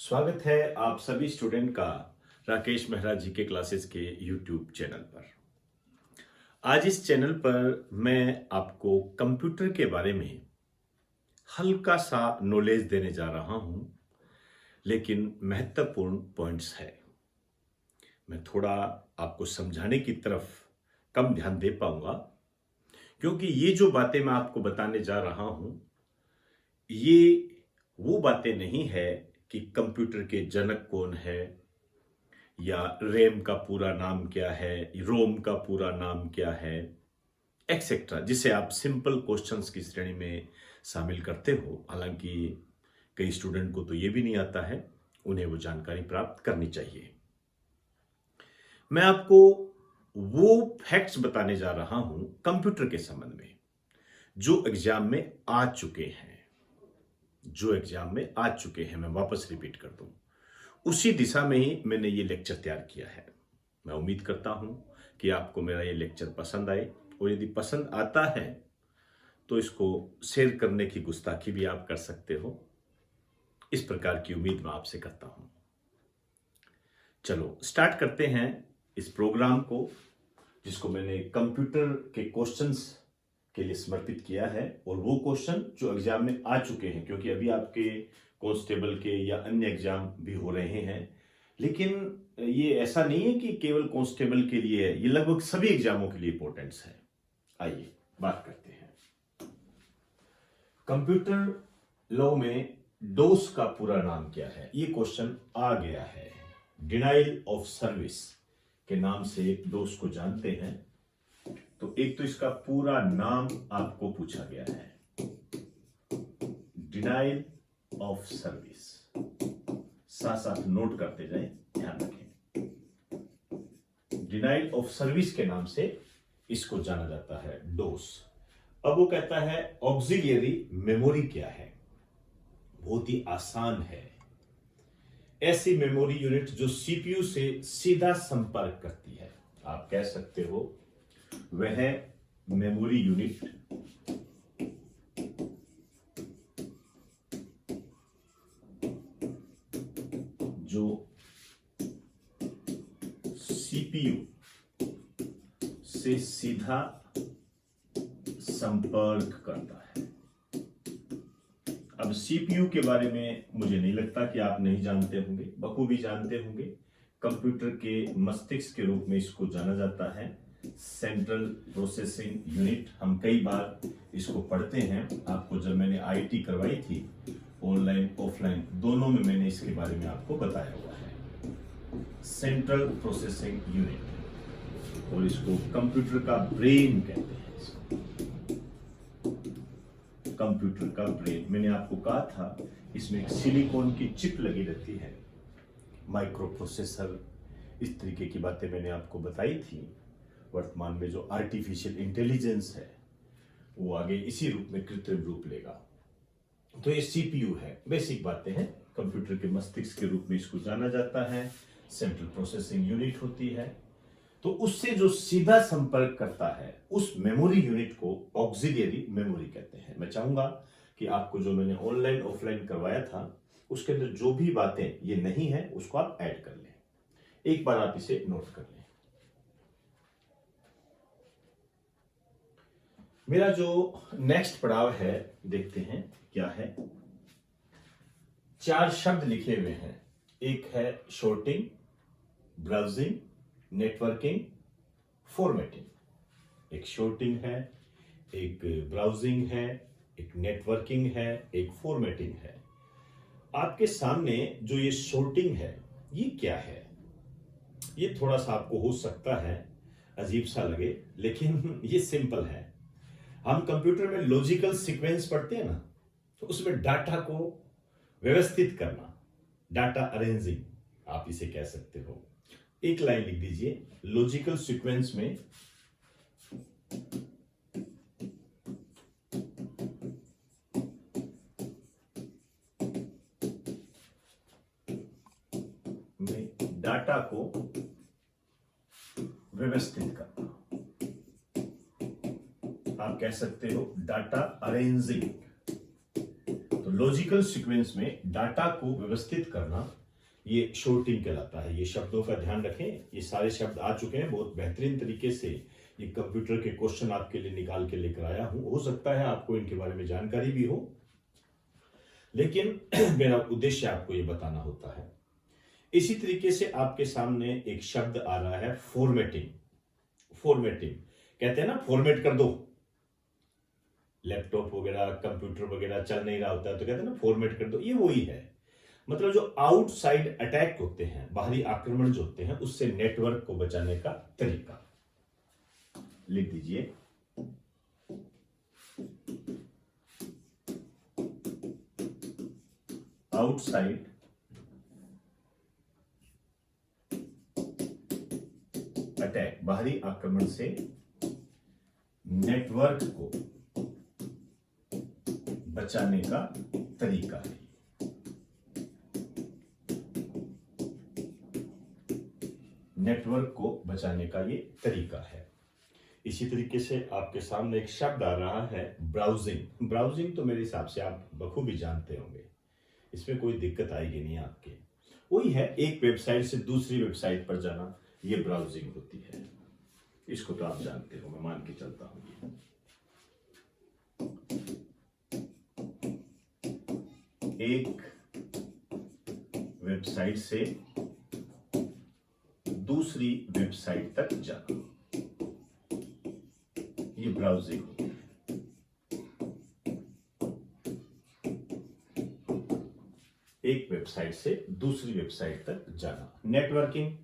स्वागत है आप सभी स्टूडेंट का राकेश मेहरा जी के क्लासेस के यूट्यूब चैनल पर। आज इस चैनल पर मैं आपको कंप्यूटर के बारे में हल्का सा नॉलेज देने जा रहा हूं, लेकिन महत्वपूर्ण पॉइंट्स है। मैं थोड़ा आपको समझाने की तरफ कम ध्यान दे पाऊंगा, क्योंकि ये जो बातें मैं आपको बताने जा रहा हूं, ये वो बातें नहीं है कि कंप्यूटर के जनक कौन है या रैम का पूरा नाम क्या है, रोम का पूरा नाम क्या है, एक्सेट्रा, जिसे आप सिंपल क्वेश्चंस की श्रेणी में शामिल करते हो। हालांकि कई स्टूडेंट को तो ये भी नहीं आता है, उन्हें वो जानकारी प्राप्त करनी चाहिए। मैं आपको वो फैक्ट्स बताने जा रहा हूं कंप्यूटर के संबंध में जो एग्जाम में आ चुके हैं, मैं वापस रिपीट कर दूं। उसी दिशा में ही मैंने ये लेक्चर तैयार किया है। मैं उम्मीद करता हूं कि आपको मेरा ये लेक्चर पसंद आए, और यदि पसंद आता है तो इसको शेयर करने की गुस्ताखी भी आप कर सकते हो। इस प्रकार की उम्मीद मैं आपसे करता हूं। चलो स्टार्ट करते हैं इस प्रोग्राम को, जिसको मैंने कंप्यूटर के क्वेश्चंस के लिए समर्पित किया है, और वो क्वेश्चन जो एग्जाम में आ चुके हैं, क्योंकि अभी आपके कांस्टेबल के या अन्य एग्जाम भी हो रहे हैं। लेकिन ये ऐसा नहीं है कि केवल कांस्टेबल के लिए है, ये लगभग सभी एग्जामों के लिए इंपॉर्टेंस है। आइए बात करते हैं। कंप्यूटर लॉ में डोस का पूरा नाम क्या है, ये क्वेश्चन आ गया है। डिनाइल ऑफ सर्विस के नाम से डोस को जानते हैं। तो एक तो इसका पूरा नाम आपको पूछा गया है, डिनाइल ऑफ सर्विस। साथ साथ नोट करते जाएं, ध्यान रखें। डिनाइल ऑफ सर्विस के नाम से इसको जाना जाता है, डोस। अब वो कहता है ऑक्सिलियरी मेमोरी क्या है। बहुत ही आसान है। ऐसी मेमोरी यूनिट जो सीपीयू से सीधा संपर्क करती है, आप कह सकते हो वह मेमोरी यूनिट जो सीपीयू से सीधा संपर्क करता है। अब सीपीयू के बारे में मुझे नहीं लगता कि आप नहीं जानते होंगे, बखूबी जानते होंगे। कंप्यूटर के मस्तिष्क के रूप में इसको जाना जाता है, सेंट्रल प्रोसेसिंग यूनिट। हम कई बार इसको पढ़ते हैं। आपको जब मैंने आईटी करवाई थी, ऑनलाइन ऑफलाइन दोनों में, मैंने इसके बारे में आपको बताया हुआ है, सेंट्रल प्रोसेसिंग यूनिट। और इसको कंप्यूटर का ब्रेन कहते हैं। कंप्यूटर का ब्रेन, मैंने आपको कहा था इसमें एक सिलिकॉन की चिप लगी रहती है, माइक्रो प्रोसेसर, इस तरीके की बातें मैंने आपको बताई थी। वर्तमान में जो आर्टिफिशियल इंटेलिजेंस है वो आगे इसी रूप में कृत्रिम रूप लेगा। तो ये सीपीयू है, बेसिक बातें हैं। कंप्यूटर के मस्तिष्क के रूप में इसको जाना जाता है, सेंट्रल प्रोसेसिंग यूनिट होती है। तो उससे जो सीधा संपर्क करता है उस मेमोरी यूनिट को ऑक्सिलियरी मेमोरी कहते हैं। मैं चाहूंगा कि आपको जो मैंने ऑनलाइन ऑफलाइन करवाया था उसके अंदर जो भी बातें ये नहीं है उसको आप ऐड कर लें। एक बार आप इसे नोट कर लें। मेरा जो नेक्स्ट पड़ाव है, देखते हैं क्या है। 4 शब्द लिखे हुए हैं। एक है शॉर्टिंग, ब्राउजिंग, नेटवर्किंग, फॉर्मेटिंग। एक शॉर्टिंग है, एक ब्राउजिंग है, एक नेटवर्किंग है, एक फॉर्मेटिंग है। आपके सामने जो ये शॉर्टिंग है, ये क्या है? ये थोड़ा सा आपको हो सकता है अजीब सा लगे, लेकिन ये सिंपल है। हम कंप्यूटर में लॉजिकल सीक्वेंस पढ़ते हैं ना, तो उसमें डाटा को व्यवस्थित करना, डाटा अरेंजिंग आप इसे कह सकते हो। एक लाइन लिख दीजिए, लॉजिकल सीक्वेंस में डाटा को व्यवस्थित करना, आप कह सकते हो डाटा अरेंजिंग। तो लॉजिकल सीक्वेंस में डाटा को व्यवस्थित करना ये शॉर्टिंग कहलाता है। ये शब्दों का ध्यान रखें, ये सारे शब्द आ चुके हैं, बहुत बेहतरीन तरीके से ये कंप्यूटर के क्वेश्चन आपके लिए निकाल के लेकर आया हूं। हो सकता है आपको इनके बारे में जानकारी भी हो, लेकिन मेरा उद्देश्य आपको ये बताना होता है। इसी तरीके से आपके सामने एक शब्द आ रहा है फॉर्मेटिंग। फॉर्मेटिंग कहते हैं ना, फॉर्मेट कर दो। लैपटॉप वगैरह कंप्यूटर वगैरह चल नहीं रहा होता है तो कहते हैं ना फॉर्मेट कर दो। ये वही है, मतलब जो आउटसाइड अटैक होते हैं, बाहरी आक्रमण जो होते हैं, उससे नेटवर्क को बचाने का तरीका। लिख दीजिए आउटसाइड अटैक, बाहरी आक्रमण से नेटवर्क को बचाने का तरीका है। नेटवर्क को बचाने का ये तरीका है। इसी तरीके से आपके सामने एक शब्द आ रहा है ब्राउजिंग। ब्राउजिंग तो मेरे हिसाब से आप बखूबी जानते होंगे, इसमें कोई दिक्कत आएगी नहीं आपके। वही है, एक वेबसाइट से दूसरी वेबसाइट पर जाना, ये ब्राउजिंग होती है। इसको तो आप जानते हो, मैं मान के चलता हूं। एक वेबसाइट से दूसरी वेबसाइट तक जाना, ये ब्राउजिंग होती है। एक वेबसाइट से दूसरी वेबसाइट तक जाना। नेटवर्किंग,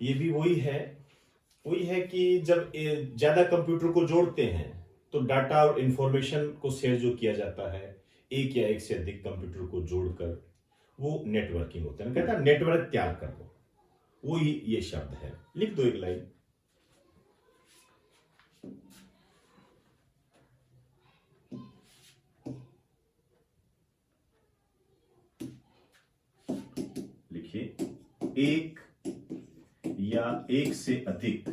ये भी वही है कि जब ज्यादा कंप्यूटर को जोड़ते हैं तो डाटा और इंफॉर्मेशन को शेयर जो किया जाता है, एक या एक से अधिक कंप्यूटर को जोड़कर, वो नेटवर्किंग होता है। कहता है नेटवर्क तैयार कर दो, वही ये शब्द है। लिख दो एक लाइन। लिखिए, एक या एक से अधिक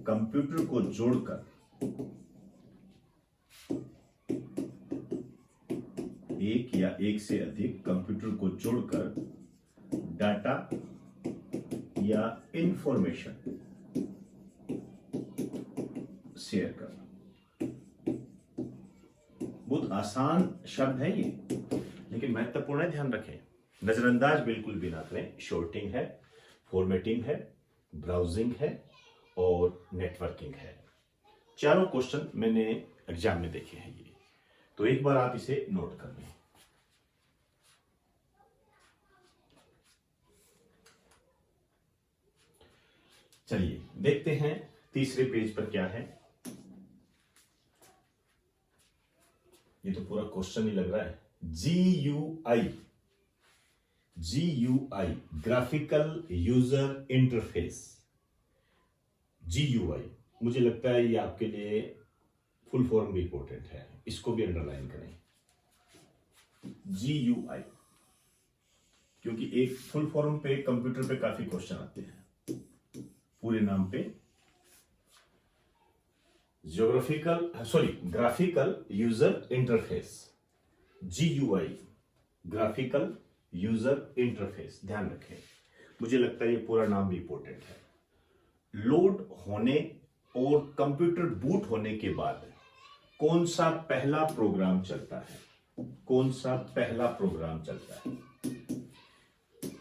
कंप्यूटर को जोड़कर एक या एक से अधिक कंप्यूटर को जोड़कर डाटा या इंफॉर्मेशन शेयर करना। बहुत आसान शब्द है ये, लेकिन महत्वपूर्ण है, ध्यान रखें, नजरअंदाज बिल्कुल भी ना करें। शॉर्टिंग है, फॉर्मेटिंग है, ब्राउजिंग है और नेटवर्किंग है। चारों क्वेश्चन मैंने एग्जाम में देखे हैं ये, तो एक बार आप इसे नोट कर लें। चलिए देखते हैं तीसरे पेज पर क्या है। ये तो पूरा क्वेश्चन ही लग रहा है। GUI graphical user interface. GUI, मुझे लगता है ये आपके लिए फुल फॉर्म भी इंपॉर्टेंट है, इसको भी अंडरलाइन करें। GUI, क्योंकि एक फुल फॉर्म पे कंप्यूटर पे काफी क्वेश्चन आते हैं। पूरे नाम पे graphical user interface, GUI graphical user interface. ध्यान रखें, मुझे लगता है ये पूरा नाम भी इंपॉर्टेंट है। लोड होने और कंप्यूटर बूट होने के बाद कौन सा पहला प्रोग्राम चलता है? कौन सा पहला प्रोग्राम चलता है?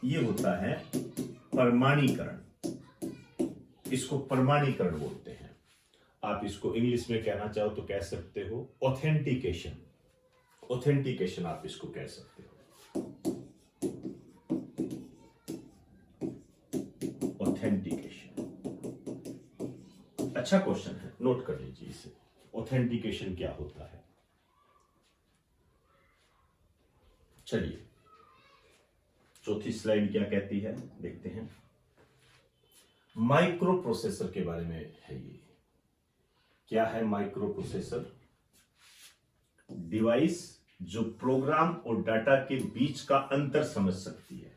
ये होता है प्रमाणीकरण। इसको प्रमाणीकरण बोलते हैं। आप इसको इंग्लिश में कहना चाहो तो कह सकते हो ऑथेंटिकेशन। ऑथेंटिकेशन आप इसको कह सकते हो। ऑथेंटिकेशन अच्छा क्वेश्चन है, नोट कर लीजिए इसे। ऑथेंटिकेशन क्या होता है? चलिए चौथी स्लाइड क्या कहती है देखते हैं। माइक्रो प्रोसेसर के बारे में है ये। क्या है माइक्रो प्रोसेसर? डिवाइस जो प्रोग्राम और डाटा के बीच का अंतर समझ सकती है।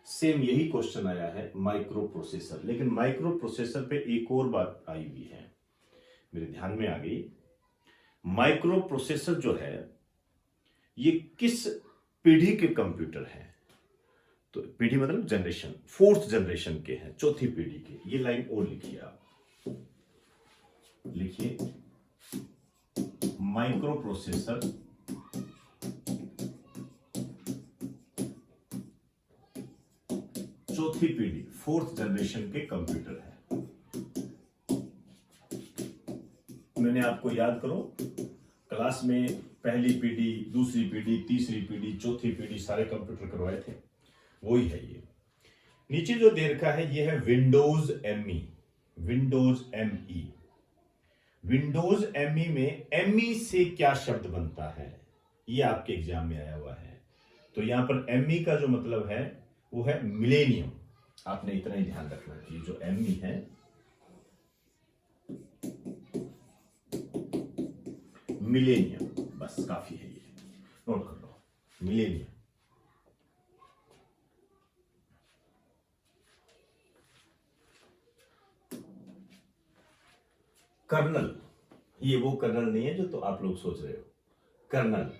सेम यही क्वेश्चन आया है माइक्रो प्रोसेसर, लेकिन माइक्रो प्रोसेसर पे एक और बात आई हुई है। मेरे ध्यान में आ गई। माइक्रो प्रोसेसर जो है ये किस पीढ़ी के कंप्यूटर हैं? तो पीढ़ी मतलब जनरेशन, 4th जनरेशन के हैं, चौथी पीढ़ी के। ये लाइन और लिखिए आप, लिखिए माइक्रो प्रोसेसर चौथी पीढ़ी, 4th जनरेशन के कंप्यूटर है। मैंने आपको याद करो क्लास में पहली पीढ़ी, दूसरी पीढ़ी, तीसरी पीढ़ी, चौथी पीढ़ी सारे कंप्यूटर करवाए थे, वही है ये। नीचे जो दे रखा है ये है Windows ME. Windows ME, Windows ME में एमई से क्या शब्द बनता है ये आपके एग्जाम में आया हुआ है। तो यहां पर एमई का जो मतलब है वो है मिलेनियम। आपने इतना ही ध्यान रखना चाहिए, जो एमई है मिलेनियम, बस काफी है, ये नोट कर लो, मिलेनियम। कर्नल, ये वो कर्नल नहीं है जो तो आप लोग सोच रहे हो। कर्नल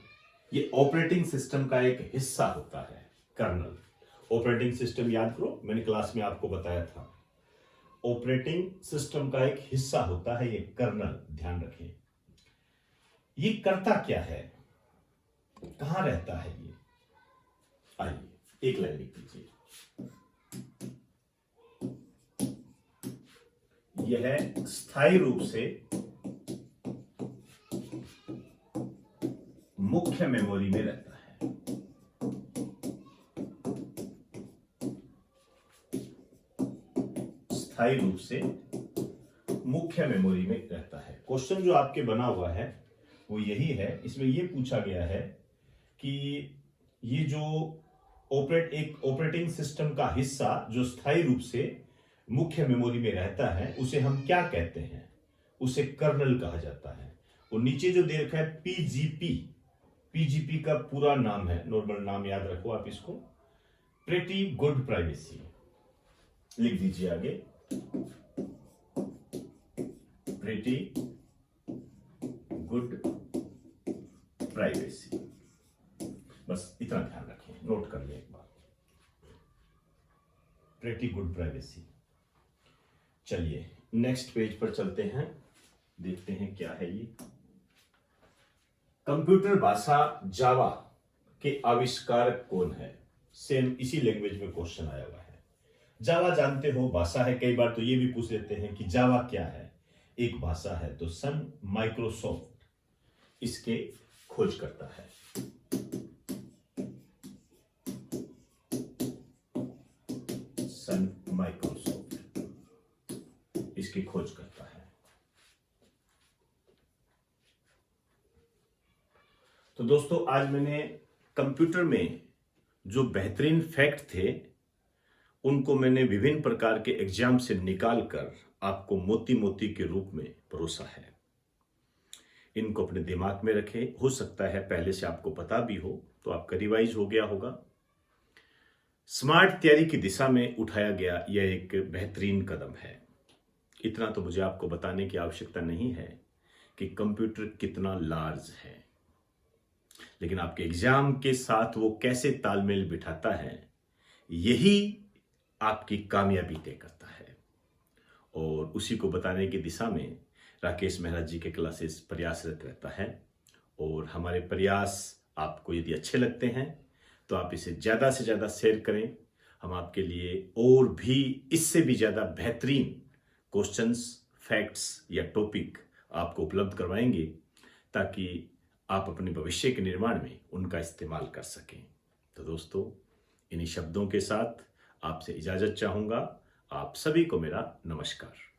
ये ऑपरेटिंग सिस्टम का एक हिस्सा होता है। कर्नल, ऑपरेटिंग सिस्टम याद करो, मैंने क्लास में आपको बताया था। ऑपरेटिंग सिस्टम का एक हिस्सा होता है ये कर्नल, ध्यान रखें। ये करता क्या है, कहां रहता है ये? आइए एक लाइन लिख दीजिए। यह स्थायी रूप से मुख्य मेमोरी में रहता है। स्थायी रूप से मुख्य मेमोरी में रहता है। क्वेश्चन जो आपके बना हुआ है वो यही है। इसमें यह पूछा गया है कि ये जो एक ऑपरेटिंग सिस्टम का हिस्सा जो स्थायी रूप से मुख्य मेमोरी में रहता है उसे हम क्या कहते हैं? उसे कर्नल कहा जाता है। और नीचे जो दे रखा है पीजीपी, पीजीपी का पूरा नाम है, नॉर्मल नाम याद रखो आप इसको, प्रेटी गुड प्राइवेसी। लिख दीजिए आगे, प्रेटी गुड प्राइवेसी। बस इतना ध्यान रखें, नोट कर लें एक बार, प्रेटी गुड प्राइवेसी। चलिए नेक्स्ट पेज पर चलते हैं, देखते हैं क्या है ये। कंप्यूटर भाषा जावा के आविष्कारक कौन है? सेम इसी लैंग्वेज में क्वेश्चन आया हुआ है। जावा जानते हो भाषा है, कई बार तो ये भी पूछ लेते हैं कि जावा क्या है। एक भाषा है, तो सन माइक्रोसॉफ्ट इसके खोज करता है। सन माइक्रोसॉफ्ट इसकी खोज करता है। तो दोस्तों आज मैंने कंप्यूटर में जो बेहतरीन फैक्ट थे उनको मैंने विभिन्न प्रकार के एग्जाम से निकालकर आपको मोती मोती के रूप में परोसा है। इनको अपने दिमाग में रखें। हो सकता है पहले से आपको पता भी हो तो आपका रिवाइज हो गया होगा। स्मार्ट तैयारी की दिशा में उठाया गया यह एक बेहतरीन कदम है। इतना तो मुझे आपको बताने की आवश्यकता नहीं है कि कंप्यूटर कितना लार्ज है, लेकिन आपके एग्जाम के साथ वो कैसे तालमेल बिठाता है यही आपकी कामयाबी तय करता है। और उसी को बताने की दिशा में राकेश मेहरा जी के क्लासेस प्रयासरत रहता है। और हमारे प्रयास आपको यदि अच्छे लगते हैं तो आप इसे ज़्यादा से ज़्यादा शेयर करें। हम आपके लिए और भी इससे भी ज़्यादा बेहतरीन क्वेश्चंस, फैक्ट्स या टॉपिक आपको उपलब्ध करवाएंगे ताकि आप अपने भविष्य के निर्माण में उनका इस्तेमाल कर सकें। तो दोस्तों इन्हीं शब्दों के साथ आपसे इजाज़त चाहूँगा। आप सभी को मेरा नमस्कार।